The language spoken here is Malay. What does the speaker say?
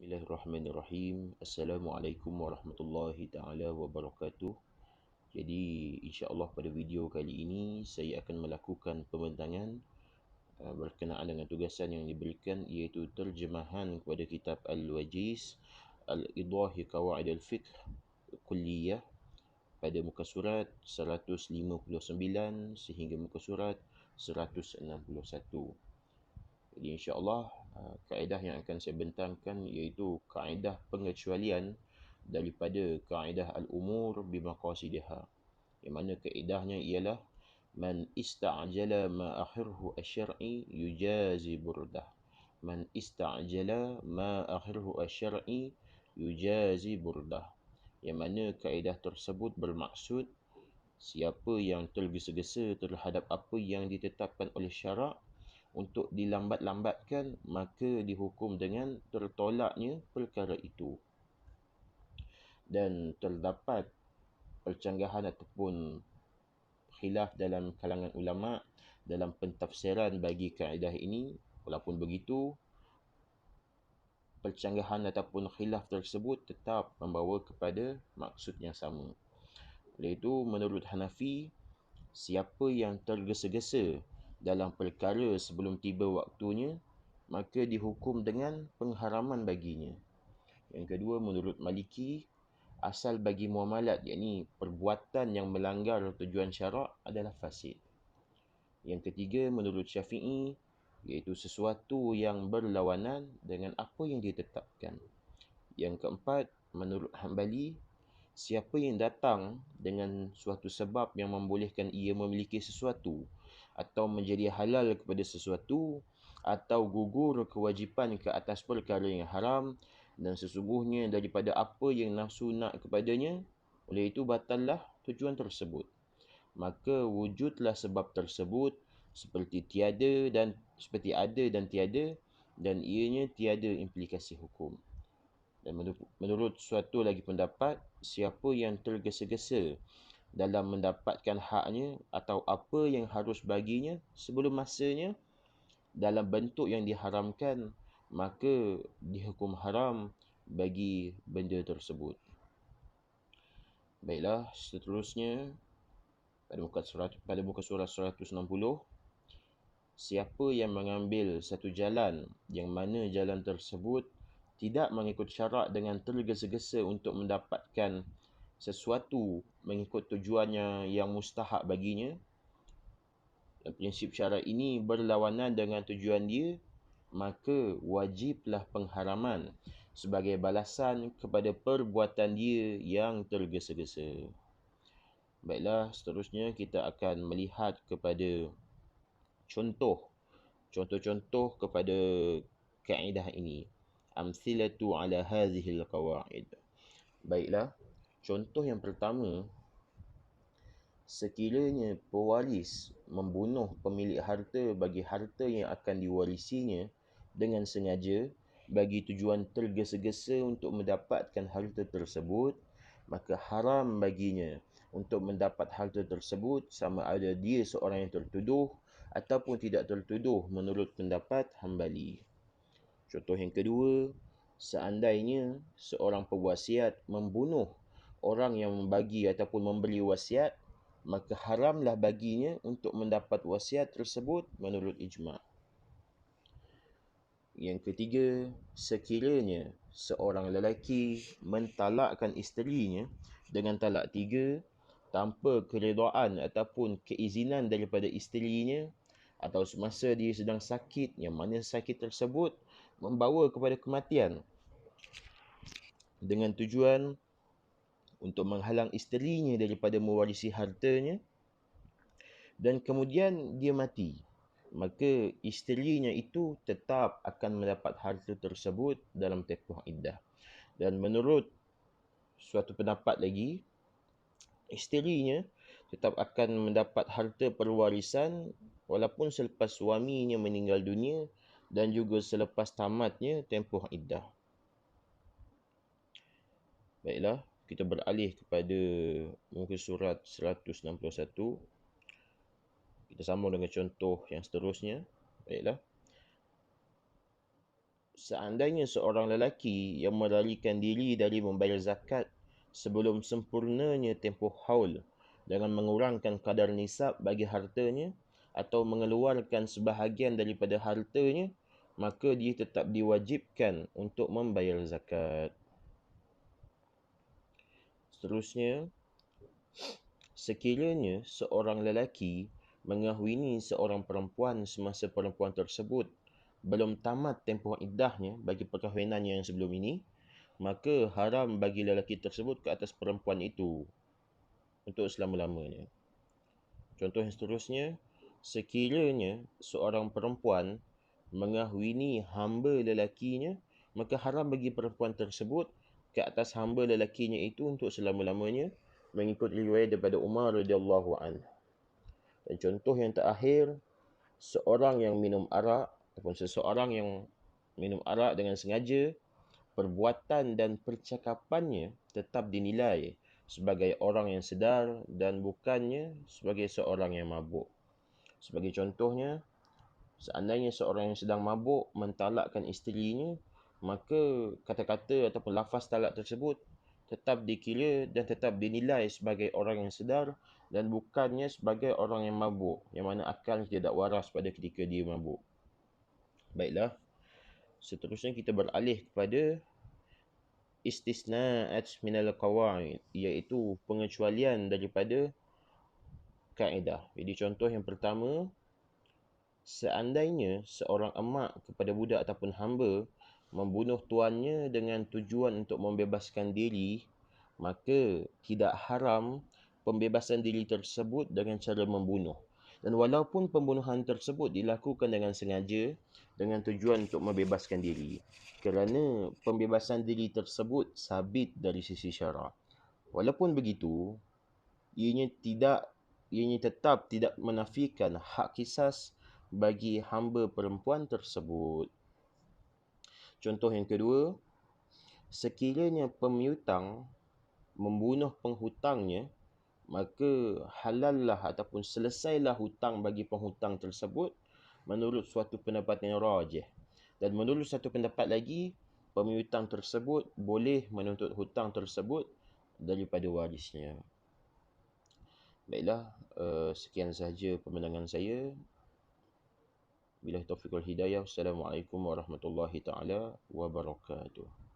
Bismillahirrahmanirrahim. Assalamualaikum warahmatullahi taala wabarakatuh. Jadi insya-Allah pada video kali ini saya akan melakukan pembentangan berkenaan dengan tugasan yang diberikan, iaitu terjemahan kepada kitab Al-Wajiz Al-Idahi Qawaid Al-Fiqh Kulliyah pada muka surat 159 sehingga muka surat 161. Jadi insya-Allah kaedah yang akan saya bentangkan iaitu kaedah pengecualian daripada kaedah al-umur bimaqasidiha. Yang mana kaedahnya ialah man ista'jala ma akhirhu asy-syar'i yujazi burdah. Man ista'jala ma akhirhu asy-syar'i yujazi burdah. Yang mana kaedah tersebut bermaksud siapa yang tergesa-gesa terhadap apa yang ditetapkan oleh syarak untuk dilambat-lambatkan, maka dihukum dengan tertolaknya perkara itu. Dan terdapat percanggahan ataupun khilaf dalam kalangan ulama dalam pentafsiran bagi kaedah ini. Walaupun begitu, percanggahan ataupun khilaf tersebut tetap membawa kepada maksud yang sama. Oleh itu, menurut Hanafi, siapa yang tergesa-gesa dalam perkara sebelum tiba waktunya, maka dihukum dengan pengharaman baginya. Yang kedua, menurut Maliki, asal bagi muamalat, yakni perbuatan yang melanggar tujuan syarak adalah fasid. Yang ketiga, menurut Syafi'i, iaitu sesuatu yang berlawanan dengan apa yang ditetapkan. Yang keempat, menurut Hambali, siapa yang datang dengan suatu sebab yang membolehkan ia memiliki sesuatu atau menjadi halal kepada sesuatu atau gugur kewajipan ke atas perkara yang haram dan sesungguhnya daripada apa yang nafsu nak kepadanya, oleh itu batallah tujuan tersebut. Maka wujudlah sebab tersebut seperti ada dan tiada, dan ianya tiada implikasi hukum. Dan menurut suatu lagi pendapat, siapa yang tergesa-gesa dalam mendapatkan haknya atau apa yang harus baginya sebelum masanya dalam bentuk yang diharamkan, maka dihukum haram bagi benda tersebut. Baiklah, seterusnya pada muka surat 160, siapa yang mengambil satu jalan yang mana jalan tersebut tidak mengikut syarak dengan tergesa-gesa untuk mendapatkan sesuatu mengikut tujuannya yang mustahak baginya, dan prinsip syarak ini berlawanan dengan tujuan dia, maka wajiblah pengharaman sebagai balasan kepada perbuatan dia yang tergesa-gesa. Baiklah, seterusnya kita akan melihat kepada contoh-contoh kepada kaedah ini. Amthilatu ala hadhil qawaid. Baiklah, contoh yang pertama, sekiranya pewaris membunuh pemilik harta bagi harta yang akan diwarisinya dengan sengaja bagi tujuan tergesa-gesa untuk mendapatkan harta tersebut, maka haram baginya untuk mendapat harta tersebut sama ada dia seorang yang tertuduh ataupun tidak tertuduh menurut pendapat Hambali. Contoh yang kedua, seandainya seorang pewasiat membunuh orang yang membagi ataupun memberi wasiat, maka haramlah baginya untuk mendapat wasiat tersebut menurut ijma'. Yang ketiga, sekiranya seorang lelaki mentalakkan isterinya dengan talak 3 tanpa keredaan ataupun keizinan daripada isterinya, atau semasa dia sedang sakit yang mana sakit tersebut membawa kepada kematian, dengan tujuan untuk menghalang isterinya daripada mewarisi hartanya, dan kemudian dia mati, maka isterinya itu tetap akan mendapat harta tersebut dalam tempoh iddah. Dan menurut suatu pendapat lagi, isterinya tetap akan mendapat harta perwarisan walaupun selepas suaminya meninggal dunia dan juga selepas tamatnya tempoh iddah. Baiklah, kita beralih kepada muka surat 161. Kita sambung dengan contoh yang seterusnya. Baiklah. seandainya seorang lelaki yang melarikan diri dari membayar zakat sebelum sempurnanya tempoh haul dengan mengurangkan kadar nisab bagi hartanya atau mengeluarkan sebahagian daripada hartanya, maka dia tetap diwajibkan untuk membayar zakat. Seterusnya, sekiranya seorang lelaki mengahwini seorang perempuan semasa perempuan tersebut belum tamat tempoh iddahnya bagi perkahwinannya yang sebelum ini, maka haram bagi lelaki tersebut ke atas perempuan itu untuk selama-lamanya. Contoh yang seterusnya, sekiranya seorang perempuan mengahwini hamba lelakinya, maka haram bagi perempuan tersebut ke atas hamba lelakinya itu untuk selama-lamanya, mengikut riwayat daripada Umar radhiyallahu anhu. Dan contoh yang terakhir, seorang yang minum arak ataupun seseorang yang minum arak dengan sengaja, perbuatan dan percakapannya tetap dinilai sebagai orang yang sedar dan bukannya sebagai seorang yang mabuk. Sebagai contohnya, seandainya seorang yang sedang mabuk mentalakkan isterinya, maka kata-kata ataupun lafaz talak tersebut tetap dikira dan tetap dinilai sebagai orang yang sedar dan bukannya sebagai orang yang mabuk, yang mana akal tidak waras pada ketika dia mabuk. Baiklah, seterusnya kita beralih kepada istisna'at minal qawaid, iaitu pengecualian daripada kaedah. Jadi contoh yang pertama, seandainya seorang emak kepada budak ataupun hamba membunuh tuannya dengan tujuan untuk membebaskan diri, maka tidak haram pembebasan diri tersebut dengan cara membunuh. Dan walaupun pembunuhan tersebut dilakukan dengan sengaja dengan tujuan untuk membebaskan diri, kerana pembebasan diri tersebut sabit dari sisi syarak. Walaupun begitu, ianya tetap tidak menafikan hak kisas bagi hamba perempuan tersebut. Contoh yang kedua, sekiranya pemiutang membunuh penghutangnya, maka halallah ataupun selesailah hutang bagi penghutang tersebut menurut suatu pendapat yang rajih. Dan menurut satu pendapat lagi, pemiutang tersebut boleh menuntut hutang tersebut daripada warisnya. Baiklah, sekian sahaja pemandangan saya. Billahi taufiq wal hidayah. Wassalamualaikum warahmatullahi taala wabarakatuh.